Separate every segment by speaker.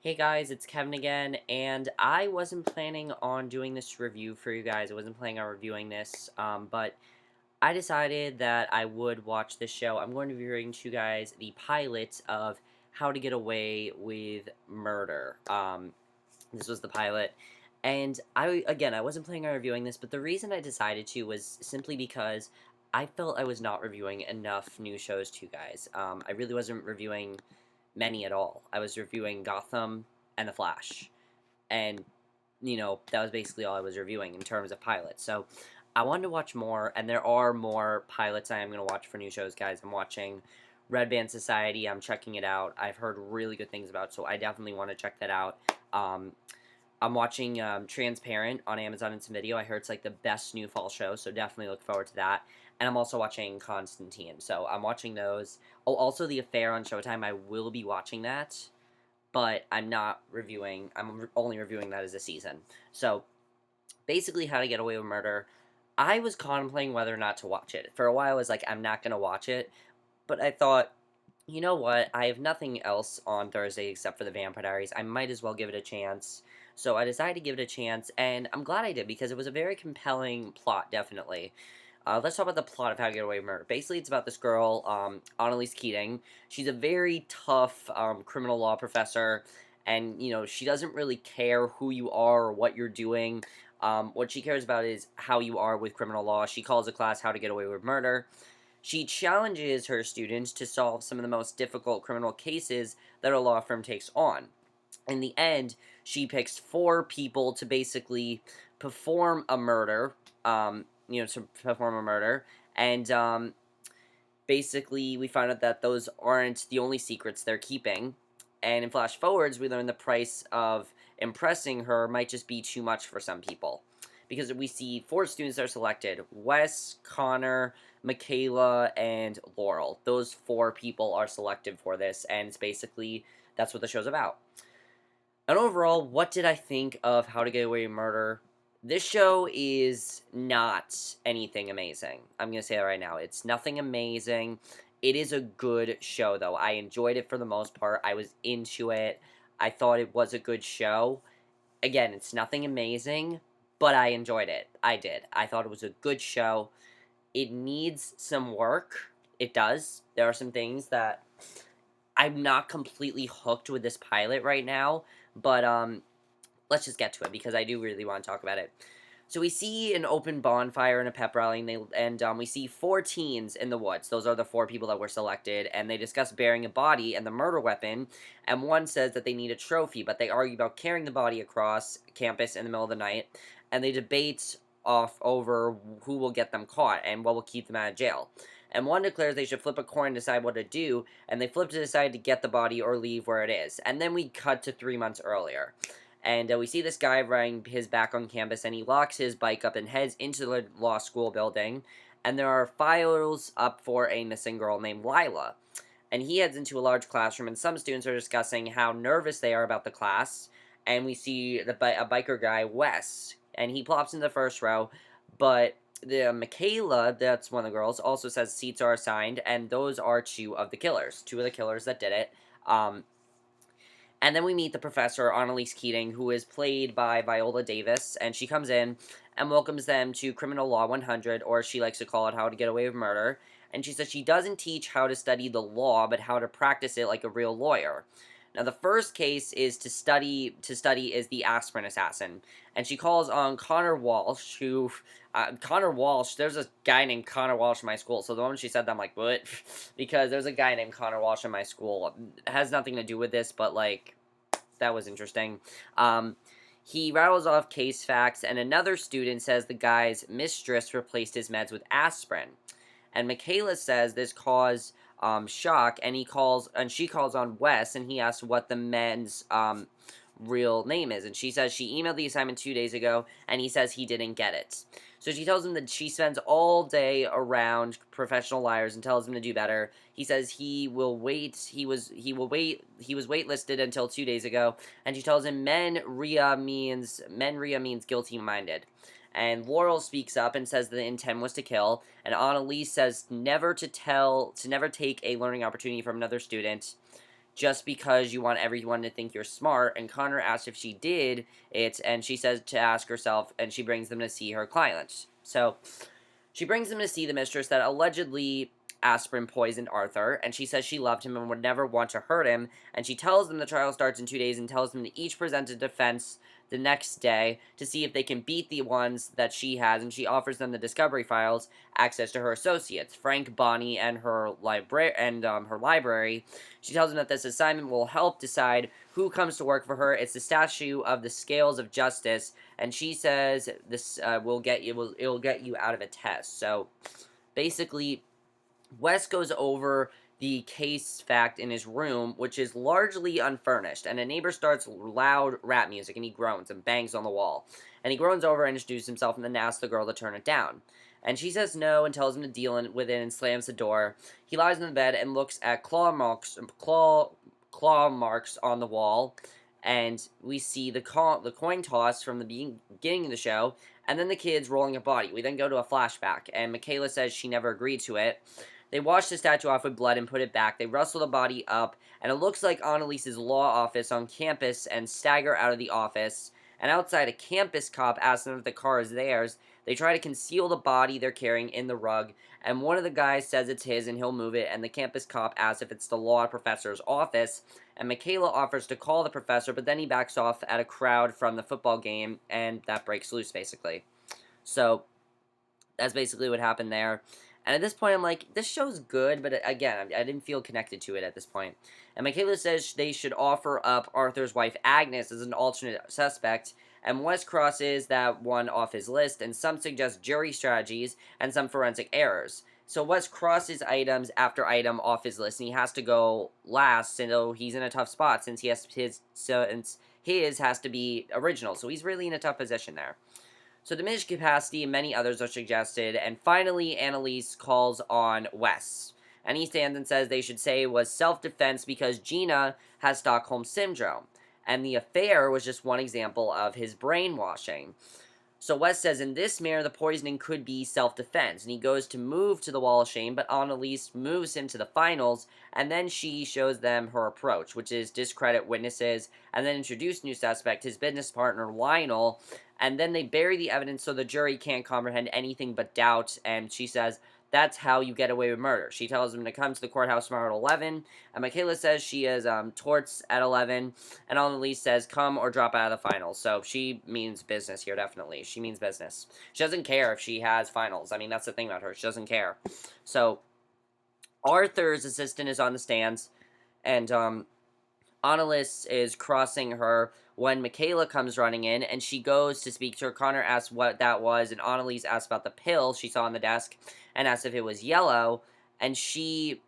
Speaker 1: Hey guys, it's Kevin again, and I wasn't planning on doing this review for you guys. I wasn't planning on reviewing this, but I decided that I would watch this show. I'm going to be reviewing to you guys the pilot of How to Get Away with Murder. This was the pilot, and I wasn't planning on reviewing this, but the reason I decided to was simply because I felt I was not reviewing enough new shows to you guys. I really wasn't reviewing many at all. I was reviewing Gotham and The Flash, and that was basically all I was reviewing in terms of pilots. So I wanted to watch more, and there are more pilots I am going to watch for new shows, guys. I'm watching Red Band Society. I'm checking it out. I've heard really good things about it, so I definitely want to check that out. Um, I'm watching Transparent on Amazon Instant Video. I heard it's like the best new fall show, so definitely look forward to that. And I'm also watching Constantine, so I'm watching those. Oh, also The Affair on Showtime. I will be watching that, but I'm not reviewing. Only reviewing that as a season. So basically, How to Get Away with Murder. I was contemplating whether or not to watch it. For a while, I was like, I'm not gonna watch it, but I thought, you know what? I have nothing else on Thursday except for the Vampire Diaries. I might as well give it a chance. So I decided to give it a chance, and I'm glad I did because it was a very compelling plot, definitely. Let's talk about the plot of How to Get Away with Murder. Basically, it's about this girl, Anneliese Keating. She's a very tough criminal law professor, and she doesn't really care who you are or what you're doing. What she cares about is how you are with criminal law. She calls a class How to Get Away with Murder. She challenges her students to solve some of the most difficult criminal cases that a law firm takes on. In the end, she picks four people to basically perform a murder, to perform a murder, and basically we find out that those aren't the only secrets they're keeping. And in flash forwards, we learn the price of impressing her might just be too much for some people. Because we see four students that are selected: Wes, Connor, Michaela, and Laurel. Those four people are selected for this, and it's basically that's what the show's about. And overall, what did I think of How to Get Away with Murder? This show is not anything amazing. I'm going to say that right now. It's nothing amazing. It is a good show, though. I enjoyed it for the most part. I was into it. I thought it was a good show. Again, it's nothing amazing, but I enjoyed it. I did. I thought it was a good show. It needs some work. It does. There are some things that I'm not completely hooked with this pilot right now, but let's just get to it because I do really want to talk about it. So we see an open bonfire and a pep rally, and we see four teens in the woods. Those are the four people that were selected, and they discuss burying a body and the murder weapon. And one says that they need a trophy, but they argue about carrying the body across campus in the middle of the night, and they debate off over who will get them caught and what will keep them out of jail. And one declares they should flip a coin and decide what to do, and they flip to decide to get the body or leave where it is. And then we cut to 3 months earlier. And we see this guy riding his back on campus, and he locks his bike up and heads into the law school building. And there are files up for a missing girl named Lila. And he heads into a large classroom, and some students are discussing how nervous they are about the class. And we see a biker guy, Wes, and he plops in the first row. But the Michaela, that's one of the girls, also says seats are assigned, and those are two of the killers that did it. And then we meet the professor, Annalise Keating, who is played by Viola Davis, and she comes in and welcomes them to Criminal Law 100, or she likes to call it How to Get Away with Murder. And she says she doesn't teach how to study the law, but how to practice it like a real lawyer. Now, the first case is to study is the aspirin assassin, and she calls on Connor Walsh, who Connor Walsh. There's a guy named Connor Walsh in my school. So the moment she said that, I'm like, what? Because there's a guy named Connor Walsh in my school. It has nothing to do with this, but like, that was interesting. He rattles off case facts, and another student says the guy's mistress replaced his meds with aspirin. And Michaela says this caused shock, and she calls on Wes, and he asks what the men's real name is, and she says she emailed the assignment 2 days ago, and he says he didn't get it. So she tells him that she spends all day around professional liars and tells him to do better. He says he will wait. He was waitlisted until 2 days ago, and she tells him men ria means guilty minded. And Laurel speaks up and says the intent was to kill, and Annalise says never take a learning opportunity from another student. just because you want everyone to think you're smart. And Connor asks if she did it, and she says to ask herself, and she brings them to see her clients. So she brings them to see the mistress that allegedly aspirin poisoned Arthur, and she says she loved him and would never want to hurt him, and she tells them the trial starts in 2 days and tells them to each present a defense the next day to see if they can beat the ones that she has, and she offers them the discovery files, access to her associates, Frank, Bonnie, and her library. She tells them that this assignment will help decide who comes to work for her. It's the statue of the scales of justice, and she says this it'll get you out of a test. So basically, Wes goes over the case fact in his room, which is largely unfurnished, and a neighbor starts loud rap music, and he groans and bangs on the wall. And he groans over and introduces himself, and then asks the girl to turn it down. And she says no and tells him to deal with it and slams the door. He lies in the bed and looks at claw marks on the wall, and we see the coin toss from the beginning of the show, and then the kids rolling a body. We then go to a flashback, and Michaela says she never agreed to it. They wash the statue off with blood and put it back. They rustle the body up, and it looks like Annaliese's law office on campus, and stagger out of the office. And outside, a campus cop asks them if the car is theirs. They try to conceal the body they're carrying in the rug, and one of the guys says it's his and he'll move it, and the campus cop asks if it's the law professor's office, and Michaela offers to call the professor, but then he backs off at a crowd from the football game, and that breaks loose, basically. So, that's basically what happened there. And at this point, I'm like, this show's good, but again, I didn't feel connected to it at this point. And Michaela says they should offer up Arthur's wife, Agnes, as an alternate suspect, and Wes crosses that one off his list, and some suggest jury strategies and some forensic errors. So Wes crosses items after item off his list, and he has to go last, so he's in a tough spot since his has to be original. So he's really in a tough position there. So diminished capacity and many others are suggested, and finally Anneliese calls on Wes. And he stands and says they should say it was self-defense because Gina has Stockholm Syndrome. And the affair was just one example of his brainwashing. So Wes says in this mirror the poisoning could be self-defense, and he goes to move to the wall of shame, but Annalise moves him to the finals, and then she shows them her approach, which is discredit witnesses, and then introduce new suspect, his business partner Lionel, and then they bury the evidence so the jury can't comprehend anything but doubt, and she says, that's how you get away with murder. She tells him to come to the courthouse tomorrow at 11, and Michaela says she has torts at 11, and Annalise says come or drop out of the finals. So she means business here, definitely. She means business. She doesn't care if she has finals. I mean, that's the thing about her. She doesn't care. So Arthur's assistant is on the stands, and Annalise is crossing her when Michaela comes running in, and she goes to speak to her. Connor asks what that was, and Annalise asks about the pill she saw on the desk, and asks if it was yellow, and she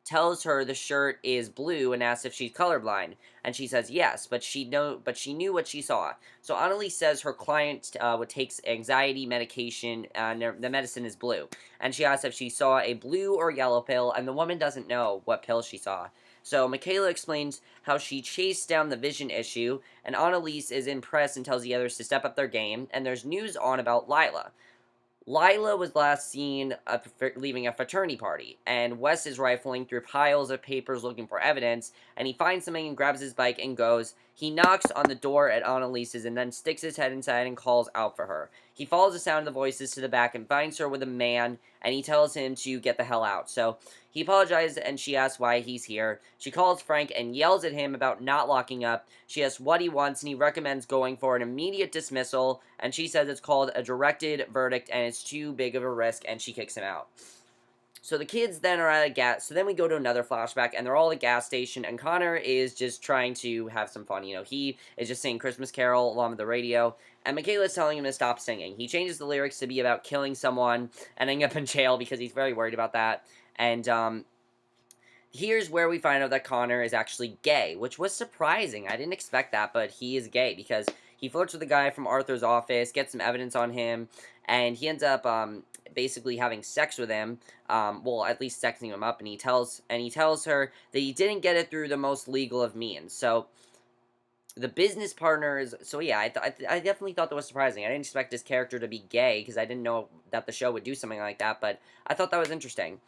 Speaker 1: tells her the shirt is blue and asks if she's colorblind, and she says yes, but she knew what she saw. So Annalise says her client takes anxiety medication, and the medicine is blue, and she asks if she saw a blue or yellow pill, and the woman doesn't know what pill she saw. So Michaela explains how she chased down the vision issue, and Annalise is impressed and tells the others to step up their game, and there's news on about Lila. Lila was last seen leaving a fraternity party, and Wes is rifling through piles of papers looking for evidence, and he finds something and grabs his bike and goes. He knocks on the door at Annalise's and then sticks his head inside and calls out for her. He follows the sound of the voices to the back and finds her with a man, and he tells him to get the hell out. So he apologizes, and she asks why he's here. She calls Frank and yells at him about not locking up. She asks what he wants, and he recommends going for an immediate dismissal, and she says it's called a directed verdict, and it's too big of a risk, and she kicks him out. So the kids then are at a gas. So then we go to another flashback, and they're all at a gas station, and Connor is just trying to have some fun. You know, he is just singing Christmas Carol along with the radio, and Michaela's telling him to stop singing. He changes the lyrics to be about killing someone and ending up in jail because he's very worried about that. And here's where we find out that Connor is actually gay, which was surprising. I didn't expect that, but he is gay because he flirts with a guy from Arthur's office, gets some evidence on him, and he ends up basically having sex with him. Well, at least sexing him up, and he tells her that he didn't get it through the most legal of means. So the business partners. So yeah, I definitely thought that was surprising. I didn't expect this character to be gay because I didn't know that the show would do something like that. But I thought that was interesting.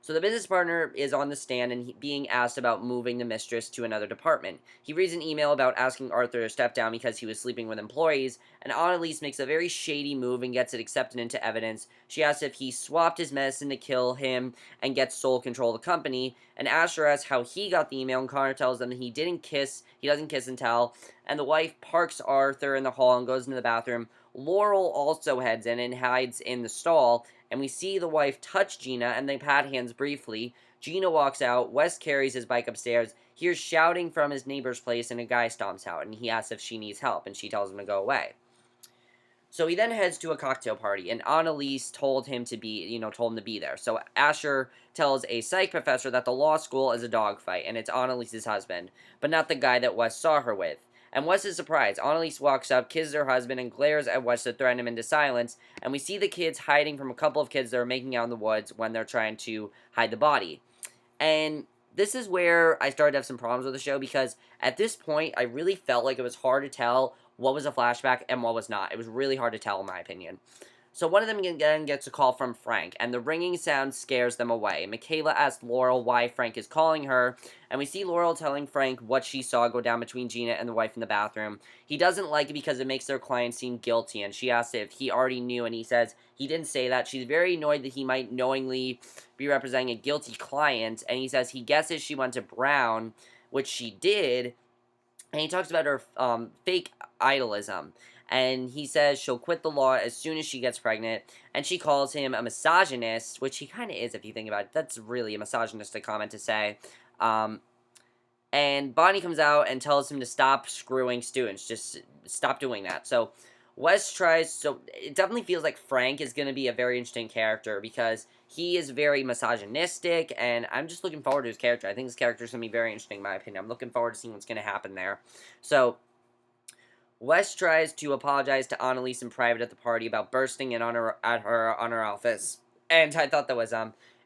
Speaker 1: So the business partner is on the stand and being asked about moving the mistress to another department. He reads an email about asking Arthur to step down because he was sleeping with employees, and Anneliese makes a very shady move and gets it accepted into evidence. She asks if he swapped his medicine to kill him and gets sole control of the company, and Asher asks how he got the email, and Connor tells them that he doesn't kiss and tell, and the wife parks Arthur in the hall and goes into the bathroom. Laurel also heads in and hides in the stall, and we see the wife touch Gina, and they pat hands briefly. Gina walks out. Wes carries his bike upstairs, hears shouting from his neighbor's place, and a guy stomps out, and he asks if she needs help, and she tells him to go away. So he then heads to a cocktail party, and Anneliese told him to be there. So Asher tells a psych professor that the law school is a dogfight, and it's Annaliese's husband, but not the guy that Wes saw her with. And Wes is surprised. Anneliese walks up, kisses her husband, and glares at Wes to threaten him into silence, and we see the kids hiding from a couple of kids that are making out in the woods when they're trying to hide the body. And this is where I started to have some problems with the show, because at this point, I really felt like it was hard to tell what was a flashback and what was not. It was really hard to tell, in my opinion. So one of them again gets a call from Frank, and the ringing sound scares them away. Michaela asks Laurel why Frank is calling her, and we see Laurel telling Frank what she saw go down between Gina and the wife in the bathroom. He doesn't like it because it makes their client seem guilty, and she asks if he already knew, and he says he didn't say that. She's very annoyed that he might knowingly be representing a guilty client, and he says he guesses she went to Brown, which she did, and he talks about her fake idolism. And he says she'll quit the law as soon as she gets pregnant, and she calls him a misogynist, which he kind of is if you think about it. That's really a misogynistic comment to say. And Bonnie comes out and tells him to stop screwing students. Just stop doing that. So Wes tries, so it definitely feels like Frank is going to be a very interesting character, because he is very misogynistic, and I'm just looking forward to his character. I think his character is going to be very interesting, in my opinion. I'm looking forward to seeing what's going to happen there. So Wes tries to apologize to Anneliese in private at the party about bursting in on her office, and I thought that was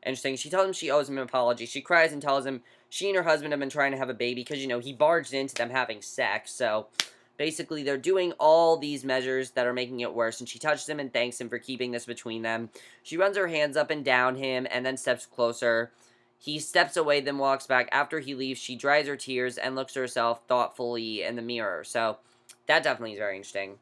Speaker 1: interesting. She tells him she owes him an apology. She cries and tells him she and her husband have been trying to have a baby because, he barged into them having sex. So basically, they're doing all these measures that are making it worse, and she touches him and thanks him for keeping this between them. She runs her hands up and down him and then steps closer. He steps away, then walks back. After he leaves, she dries her tears and looks at herself thoughtfully in the mirror. So that definitely is very interesting.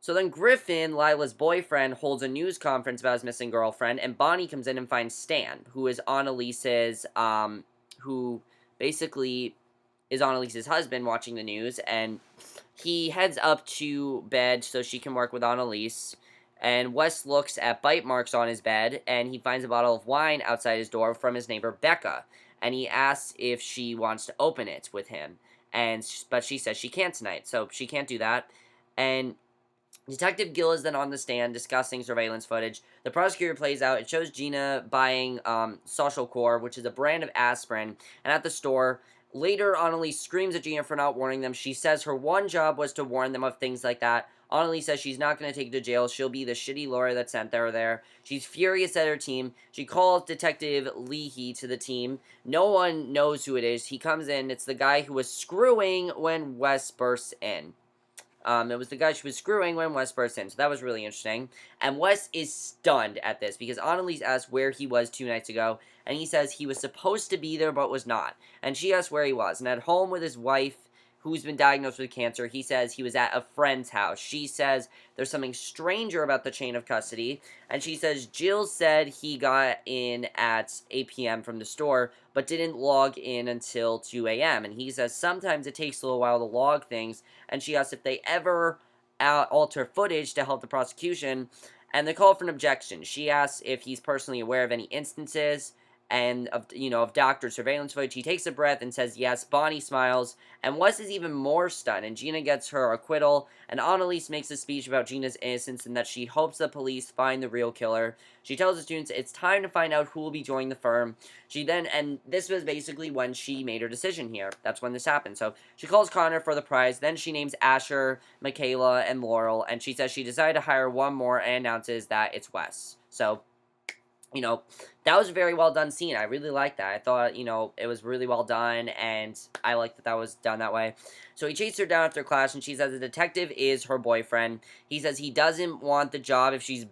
Speaker 1: So then Griffin, Lila's boyfriend, holds a news conference about his missing girlfriend, and Bonnie comes in and finds Stan, who is Annaliese's, who basically is Annaliese's husband, watching the news, and he heads up to bed so she can work with Anneliese. And Wes looks at bite marks on his bed, and he finds a bottle of wine outside his door from his neighbor Becca, and he asks if she wants to open it with him. But she says she can't tonight, so she can't do that. And Detective Gill is then on the stand discussing surveillance footage. The prosecutor plays out. It shows Gina buying Social Core, which is a brand of aspirin, and at the store. Later, Annalise screams at Gina for not warning them. She says her one job was to warn them of things like that. Annalise says she's not going to take it to jail. She'll be the shitty lawyer that sent her there. She's furious at her team. She calls Detective Leahy to the team. No one knows who it is. He comes in. It's the guy who was screwing when Wes bursts in. It was the guy she was screwing when Wes burst in, so that was really interesting. And Wes is stunned at this, because Annalise asks where he was 2 nights ago, and he says he was supposed to be there but was not. And she asks where he was, and at home with his wife, who's been diagnosed with cancer, he says he was at a friend's house. She says there's something stranger about the chain of custody, and she says Jill said he got in at 8 p.m. from the store, but didn't log in until 2 a.m., and he says sometimes it takes a little while to log things, and she asks if they ever alter footage to help the prosecution, and they call for an objection. She asks if he's personally aware of any instances, and of doctor surveillance footage. He takes a breath and says yes. Bonnie smiles, and Wes is even more stunned, and Gina gets her acquittal, and Annalise makes a speech about Gina's innocence and that she hopes the police find the real killer. She tells the students it's time to find out who will be joining the firm. And this was basically when she made her decision here. That's when this happened. So she calls Connor for the prize, then she names Asher, Michaela, and Laurel, and she says she decided to hire one more and announces that it's Wes. So you know, that was a very well done scene. I really liked that. I thought, it was really well done, and I liked that that was done that way. So he chases her down after class, and she says the detective is her boyfriend. He says he doesn't want the job if she's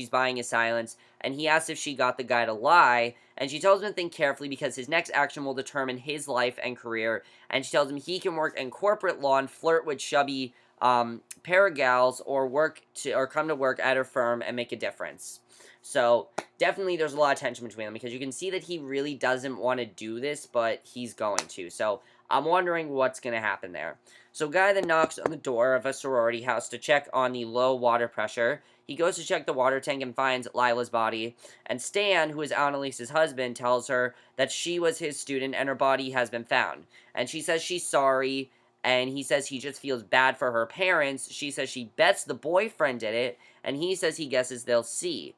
Speaker 1: buying his silence, and he asks if she got the guy to lie, and she tells him to think carefully because his next action will determine his life and career, and she tells him he can work in corporate law and flirt with chubby paragals or come to work at her firm and make a difference. So definitely there's a lot of tension between them because you can see that he really doesn't want to do this, but he's going to. So I'm wondering what's going to happen there. So guy then knocks on the door of a sorority house to check on the low water pressure. He goes to check the water tank and finds Lila's body. And Stan, who is Annaliese's husband, tells her that she was his student and her body has been found. And she says she's sorry, and he says he just feels bad for her parents. She says she bets the boyfriend did it, and he says he guesses they'll see.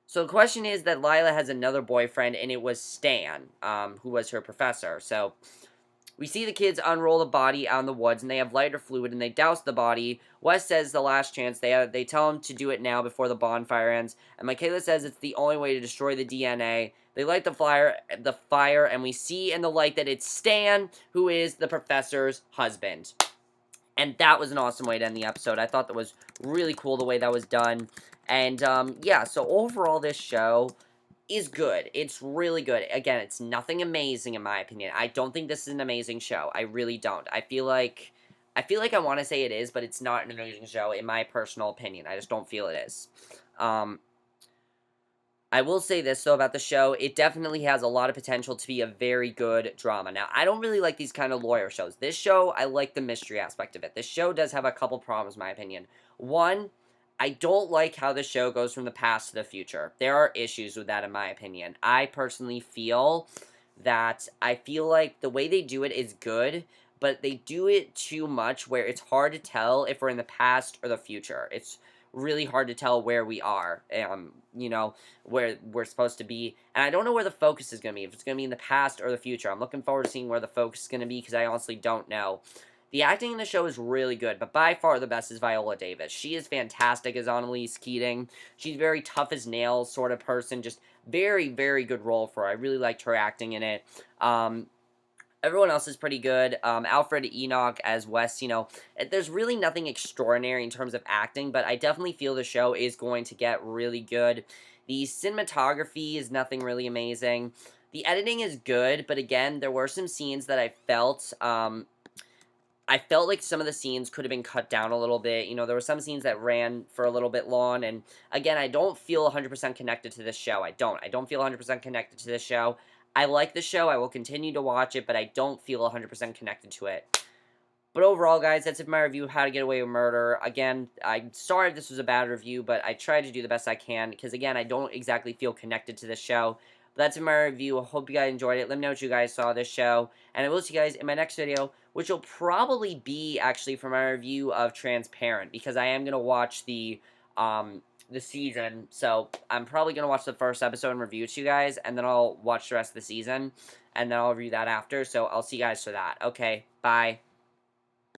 Speaker 1: So the question is that Lila has another boyfriend, and it was Stan, who was her professor. So we see the kids unroll the body out in the woods, and they have lighter fluid, and they douse the body. Wes says the last chance. They tell him to do it now before the bonfire ends, and Michaela says it's the only way to destroy the DNA. They light the fire, and we see in the light that it's Stan, who is the professor's husband. And that was an awesome way to end the episode. I thought that was really cool the way that was done. And, yeah, so overall this show is good. It's really good. Again, it's nothing amazing in my opinion. I don't think this is an amazing show. I really don't. I feel like I want to say it is, but it's not an amazing show in my personal opinion. I just don't feel it is. I will say this, though, about the show. It definitely has a lot of potential to be a very good drama. Now, I don't really like these kind of lawyer shows. This show, I like the mystery aspect of it. This show does have a couple problems, in my opinion. One, I don't like how the show goes from the past to the future. There are issues with that, in my opinion. I personally feel like the way they do it is good, but they do it too much where it's hard to tell if we're in the past or the future. It's really hard to tell where we are, where we're supposed to be. And I don't know where the focus is going to be, if it's going to be in the past or the future. I'm looking forward to seeing where the focus is going to be because I honestly don't know. The acting in the show is really good, but by far the best is Viola Davis. She is fantastic as Annalise Keating. She's very tough as nails sort of person, just very, very good role for her. I really liked her acting in it. Everyone else is pretty good. Alfred Enoch as Wes, there's really nothing extraordinary in terms of acting, but I definitely feel the show is going to get really good. The cinematography is nothing really amazing. The editing is good, but again, there were some scenes that I felt like some of the scenes could have been cut down a little bit. There were some scenes that ran for a little bit long, and again, I don't feel 100% connected to this show. I don't feel 100% connected to this show. I like the show. I will continue to watch it, but I don't feel 100% connected to it. But overall, guys, that's it for my review of How to Get Away with Murder. Again, I'm sorry if this was a bad review, but I tried to do the best I can, because again, I don't exactly feel connected to this show. But that's it for my review. I hope you guys enjoyed it. Let me know what you guys saw of this show. And I will see you guys in my next video, which will probably be, actually, for my review of Transparent, because I am going to watch the season, so I'm probably going to watch the first episode and review it to you guys, and then I'll watch the rest of the season, and then I'll review that after, so I'll see you guys for that. Okay, bye.